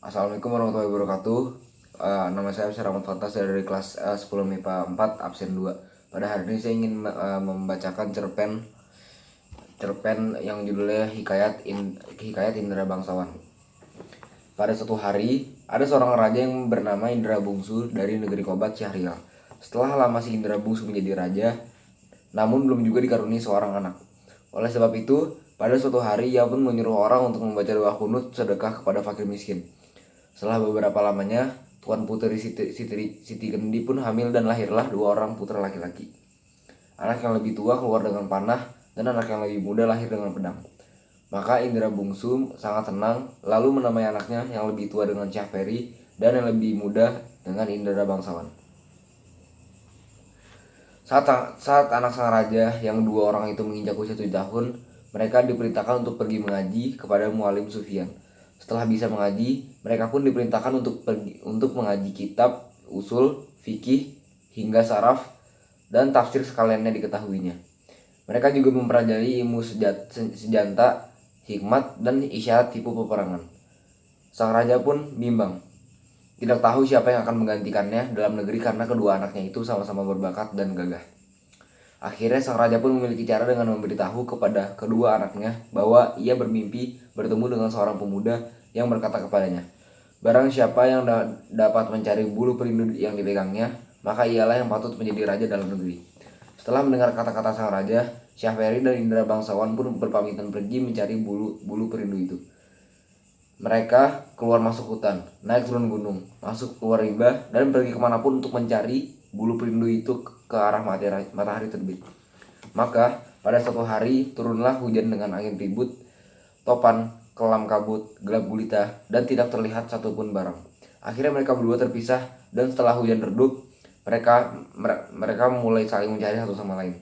Assalamualaikum warahmatullahi wabarakatuh. Nama saya Rahmat Fatas dari kelas 10 MIPA 4 absen 2. Pada hari ini saya ingin membacakan cerpen yang judulnya Hikayat Indra Bangsawan. Pada suatu hari, ada seorang raja yang bernama Indra Bungsu dari negeri Kobat Syahrial. Setelah lama si Indra Bungsu menjadi raja, namun belum juga dikaruniai seorang anak. Oleh sebab itu, pada suatu hari ia pun menyuruh orang untuk membaca doa kunut sedekah kepada fakir miskin. Setelah beberapa lamanya, Tuan Putri Siti Kendi pun hamil dan lahirlah 2 orang putra laki-laki. Anak yang lebih tua keluar dengan panah dan anak yang lebih muda lahir dengan pedang. Maka Indra Bungsu sangat senang, lalu menamai anaknya yang lebih tua dengan Syahperi dan yang lebih muda dengan Indra Bangsawan. Saat anak sang raja yang 2 orang itu menginjak usia 7 tahun, mereka diperintahkan untuk pergi mengaji kepada Mualim Sufyan. Setelah bisa mengaji, mereka pun diperintahkan untuk mengaji kitab, usul, fikih, hingga saraf, dan tafsir sekaliannya diketahuinya. Mereka juga mempelajari ilmu senjata, hikmat, dan isyarat tipu peperangan. Sang raja pun bimbang, tidak tahu siapa yang akan menggantikannya dalam negeri karena kedua anaknya itu sama-sama berbakat dan gagah. Akhirnya sang raja pun memiliki cara dengan memberitahu kepada kedua anaknya bahwa ia bermimpi bertemu dengan seorang pemuda yang berkata kepadanya, "Barang siapa yang dapat mencari bulu perindu yang dipegangnya, maka ialah yang patut menjadi raja dalam negeri." Setelah mendengar kata-kata sang raja, Syahperi dan Indra Bangsawan pun berpamitan pergi mencari bulu perindu itu. Mereka keluar masuk hutan, naik turun gunung, masuk keluar rimba, dan pergi kemanapun untuk mencari bulu perindu itu ke arah matahari terbit. Maka pada suatu hari turunlah hujan dengan angin ribut, topan, kelam kabut, gelap gulita, dan tidak terlihat satupun barang. Akhirnya mereka berdua terpisah, dan setelah hujan redup, mereka mulai saling mencari satu sama lain.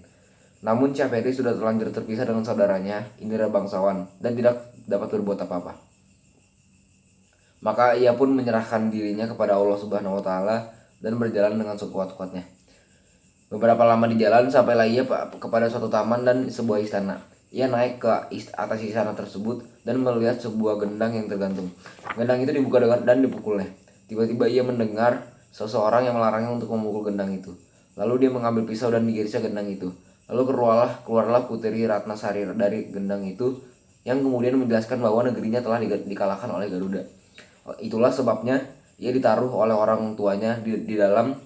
Namun Syahperi sudah terlanjur terpisah dengan saudaranya Indra Bangsawan dan tidak dapat berbuat apa-apa. Maka ia pun menyerahkan dirinya kepada Allah Subhanahu wa taala dan berjalan dengan sekuat-kuatnya. Beberapa lama di jalan sampailah ia kepada suatu taman dan sebuah istana. Ia naik ke atas istana tersebut dan melihat sebuah gendang yang tergantung. Gendang itu dibuka dan dipukulnya. Tiba-tiba ia mendengar seseorang yang melarangnya untuk memukul gendang itu. Lalu dia mengambil pisau dan mengirisnya gendang itu. Lalu keluarlah Putri Ratnasari dari gendang itu, yang kemudian menjelaskan bahwa negerinya telah dikalahkan oleh Garuda. Itulah sebabnya ia ditaruh oleh orang tuanya di dalam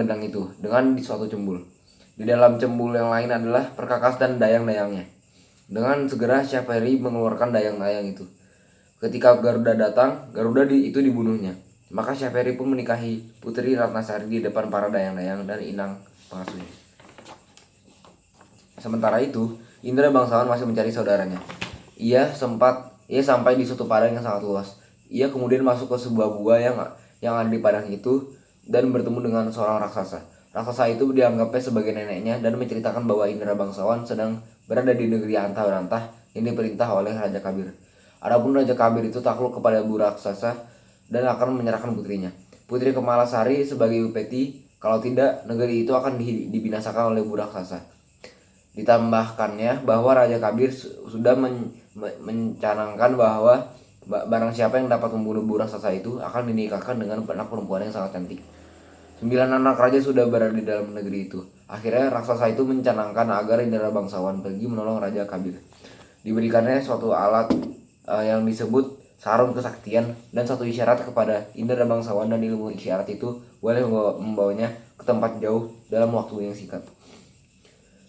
gendang itu dengan suatu cembul. Di dalam cembul yang lain adalah perkakas dan dayang-dayangnya. Dengan segera Syahperi mengeluarkan dayang-dayang itu. Ketika Garuda datang, itu dibunuhnya. Maka Syahperi pun menikahi Putri Ratnasari di depan para dayang-dayang dan inang pengasuhnya. Sementara itu, Indra Bangsawan masih mencari saudaranya. Ia sampai di suatu padang yang sangat luas. Ia kemudian masuk ke sebuah gua yang ada di padang itu dan bertemu dengan seorang raksasa. Raksasa itu dianggapnya sebagai neneknya dan menceritakan bahwa Indra Bangsawan sedang berada di negeri Antah-Rantah yang diperintah oleh Raja Kabir. Adapun Raja Kabir itu takluk kepada bu raksasa dan akan menyerahkan putrinya, Putri Kemalasari, sebagai upeti. Kalau tidak, negeri itu akan dibinasakan oleh bu raksasa. Ditambahkannya bahwa Raja Kabir sudah mencanangkan bahwa barang siapa yang dapat membunuh bu raksasa itu akan dinikahkan dengan anak perempuan yang sangat cantik. 9 anak raja sudah berada di dalam negeri itu. Akhirnya raksasa itu mencanangkan agar Indra Bangsawan pergi menolong Raja Kabir. Diberikannya suatu alat yang disebut sarung kesaktian dan satu isyarat kepada Indra Bangsawan, dan ilmu isyarat itu boleh membawanya ke tempat jauh dalam waktu yang singkat.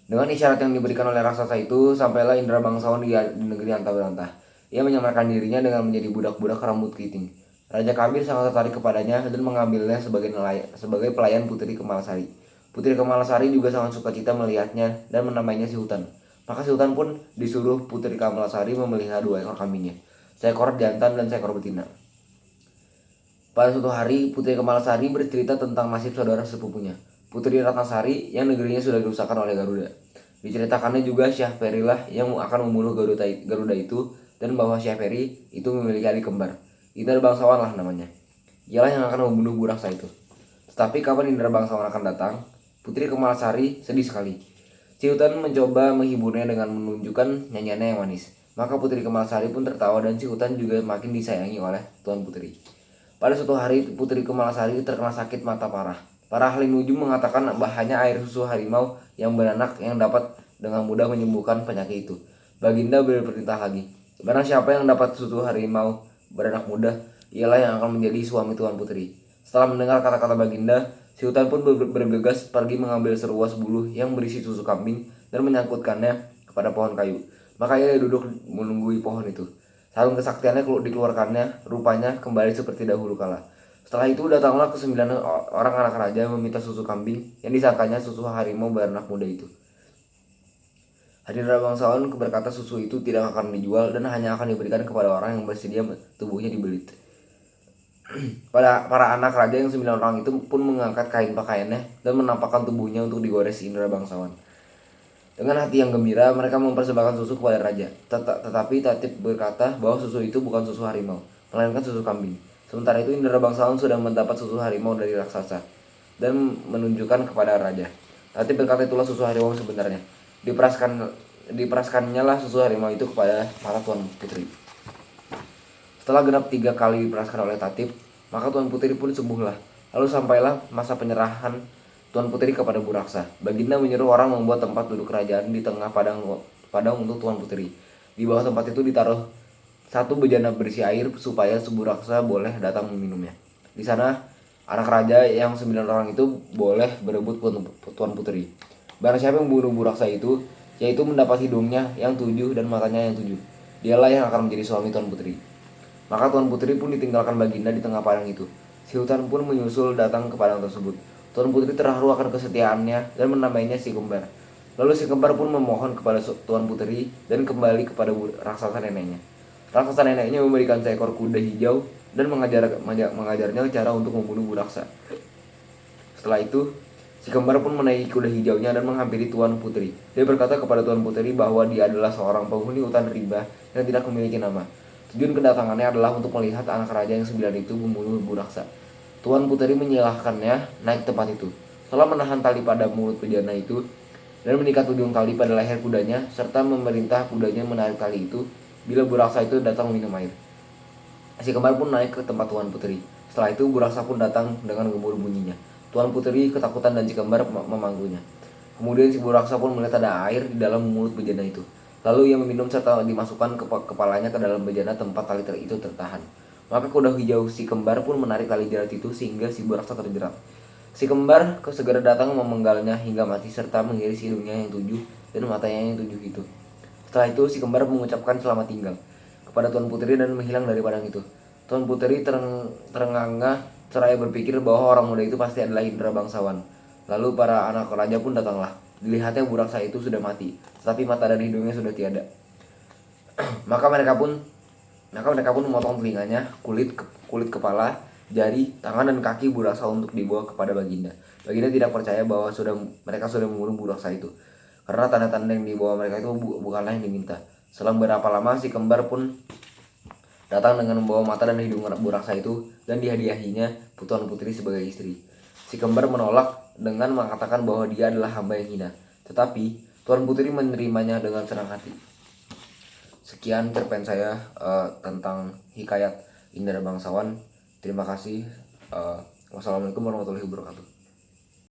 Dengan isyarat yang diberikan oleh raksasa itu, sampailah Indra Bangsawan di negeri Antah-Berantah. Ia menyamarkan dirinya dengan menjadi budak-budak rambut keriting. Raja Kabir sangat tertarik kepadanya dan mengambilnya sebagai pelayan Putri Kemalasari. Putri Kemalasari juga sangat sukacita melihatnya dan menamainya si Hutan. Maka si Hutan pun disuruh Putri Kemalasari memelihara 2 ekor kambingnya, seekor jantan dan seekor betina. Pada suatu hari, Putri Kemalasari bercerita tentang nasib saudara sepupunya, Putri Ratnasari, yang negerinya sudah dirusakan oleh Garuda. Diceritakannya juga Syahperi lah yang akan membunuh Garuda itu, dan bahwa Syahperi itu memiliki adik kembar. Indra Bangsawan lah namanya. Ialah yang akan membunuh bu raksasa itu. Tetapi kapan Indra Bangsawan akan datang? Putri Kemalasari sedih sekali. Si Hutan mencoba menghiburnya dengan menunjukkan nyanyiannya yang manis. Maka Putri Kemalasari pun tertawa dan si hutan juga makin disayangi oleh Tuan Putri. Pada suatu hari Putri Kemalasari terkena sakit mata parah. Para ahli nujum mengatakan bahaya air susu harimau yang beranak yang dapat dengan mudah menyembuhkan penyakit itu. Baginda berperintah lagi, barang siapa yang dapat susu harimau beranak muda, ialah yang akan menjadi suami Tuan Putri. Setelah mendengar kata-kata Baginda, si hutan pun bergegas pergi mengambil seruas buluh yang berisi susu kambing dan menyangkutkannya kepada pohon kayu. Maka ia duduk menunggui pohon itu. Sarung kesaktiannya dikeluarkannya, rupanya kembali seperti dahulu kala. Setelah itu datanglah ke-9 orang anak raja meminta susu kambing yang disangkanya susu harimau beranak muda itu. Hadira bangsawan berkata susu itu tidak akan dijual dan hanya akan diberikan kepada orang yang bersedia tubuhnya dibelit. Para anak raja yang 9 orang itu pun mengangkat kain pakaiannya dan menampakkan tubuhnya untuk digores Indra bangsawan. Dengan hati yang gembira, mereka mempersembahkan susu kepada raja. Tetapi Tatip berkata bahwa susu itu bukan susu harimau, melainkan susu kambing. Sementara itu Indra bangsawan sudah mendapat susu harimau dari raksasa dan menunjukkan kepada raja. Tatip berkata itulah susu harimau sebenarnya. Diperaskannya lah susu harimau itu kepada para Tuan Putri. Setelah genap 3 kali diperaskan oleh Tatip, maka Tuan Putri pun sembuhlah. Lalu sampailah masa penyerahan Tuan Putri kepada Buraksa. Baginda menyuruh orang membuat tempat duduk kerajaan di tengah padang untuk Tuan Putri. Di bawah tempat itu ditaruh satu bejana berisi air supaya Suburaksa boleh datang meminumnya. Di sana anak raja yang 9 orang itu boleh berebut Tuan Putri. Barang siapa yang membunuh Buraksa itu, yaitu mendapat hidungnya yang 7 dan matanya yang 7. Dialah yang akan menjadi suami Tuan Putri. Maka Tuan Putri pun ditinggalkan Baginda di tengah padang itu. Si hutan pun menyusul datang ke padang tersebut. Tuan Putri terharu akan kesetiaannya dan menamainya si kembar. Lalu si kembar pun memohon kepada Tuan Putri dan kembali kepada raksasa neneknya. Raksasa neneknya memberikan seekor kuda hijau dan mengajarnya cara untuk membunuh Buraksa. Setelah itu, si kembar pun menaiki kuda hijaunya dan menghampiri Tuan Putri. Dia berkata kepada Tuan Putri bahwa dia adalah seorang penghuni hutan rimba yang tidak memiliki nama. Tujuan kedatangannya adalah untuk melihat anak raja yang 9 itu membunuh Buraksa. Tuan Putri menyilahkannya naik tempat itu. Setelah menahan tali pada mulut bejana itu dan mengikat ujung tali pada leher kudanya, serta memerintah kudanya menarik tali itu bila Buraksa itu datang minum air. Si kembar pun naik ke tempat Tuan Putri. Setelah itu Buraksa pun datang dengan gemuruh bunyinya. Tuan Putri ketakutan dan si kembar memanggulnya. Kemudian si Buraksa pun melihat ada air di dalam mulut bejana itu. Lalu ia meminum serta dimasukkan kepalanya ke dalam bejana tempat tali itu tertahan. Maka kuda hijau si kembar pun menarik tali jerat itu sehingga si Buraksa terjerat. Si kembar segera datang memenggalnya hingga mati serta mengiris hidungnya yang 7 dan matanya yang 7 itu. Setelah itu si kembar mengucapkan selamat tinggal kepada Tuan Putri dan menghilang dari padang itu. Tuan Putri terengah-engah seraya berpikir bahwa orang muda itu pasti adalah Indra bangsawan. Lalu para anak raja pun datanglah. Dilihatnya Buraksa itu sudah mati, tetapi mata dan hidungnya sudah tiada. Maka mereka pun memotong telinganya, kulit kepala, jari, tangan dan kaki Buraksa untuk dibawa kepada Baginda. Baginda tidak percaya bahwa mereka sudah membunuh Buraksa itu, karena tanda-tanda yang dibawa mereka itu bukanlah yang diminta. Selang berapa lama si kembar pun datang dengan membawa mata dan hidung Buraksa itu dan dihadiahinya Tuan Putri sebagai istri. Si kembar menolak dengan mengatakan bahwa dia adalah hamba yang hina. Tetapi Tuan Putri menerimanya dengan senang hati. Sekian cerpen saya tentang hikayat Indra Bangsawan. Terima kasih. Wassalamualaikum warahmatullahi wabarakatuh.